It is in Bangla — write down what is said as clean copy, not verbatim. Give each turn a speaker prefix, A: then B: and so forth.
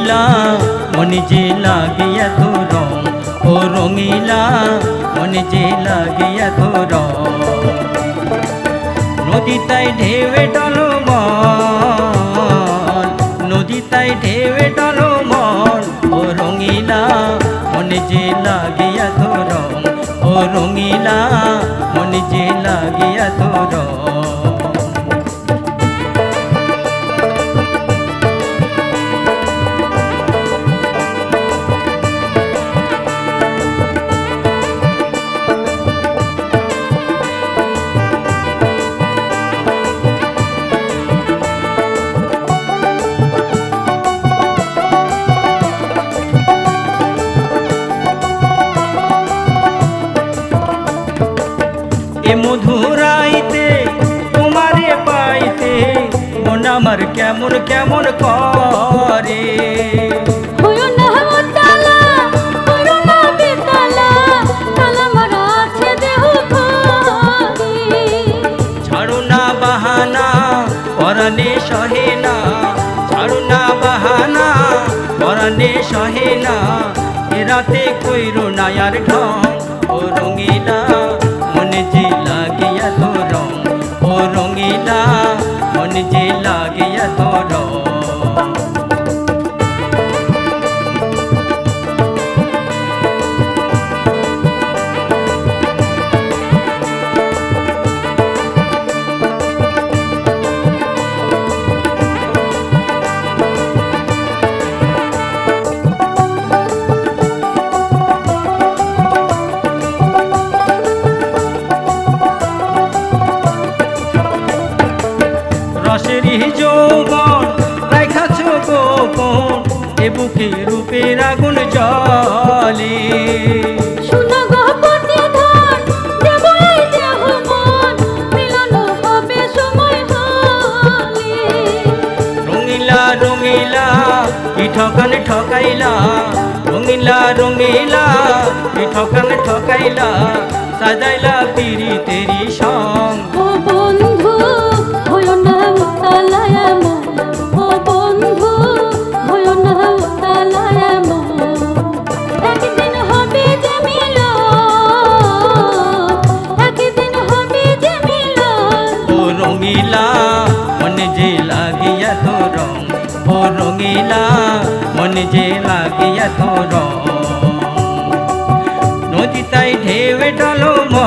A: রঙিলা মনে যে লাগে এত রং, ও রঙিলা মনে যে লাগে এত রং। নদী তাই ঢেউে টলমল, নদী তাই ঢেউে টলমল, ও রঙিলা মনে যে লাগে এত রং, ও রঙিলা মনে যে লাগে এত রং। এ মধুরাইতে তোমারে পাইতে মন আমার কেমন কেমন করে। ছাড়ো না বাহানা পরাণে সহে না, ছাড়ো না বাহানা পরাণে সহে না, এ রাতে কইরো না আর ঢং, ও রঙিলা মনে যে লাগে এত রং, ও রঙিলা মনে যে লাগে এত রং। রসেরই যৌবন রাইখাছ গোপন, এ বুকে রূপের আগুন জ্বলে। রঙিলা রঙিলা কি ঠকান ঠকাইলা, রঙিলা রঙিলা কি ঠকান ঠকাইলা, সাজাইলা পিরিতেরি সং। রঙিলা মনে যে লাগে এত রং, ও রঙিলা মনে যে লাগে এত রং। নদী তাই ঢেউে টলমল,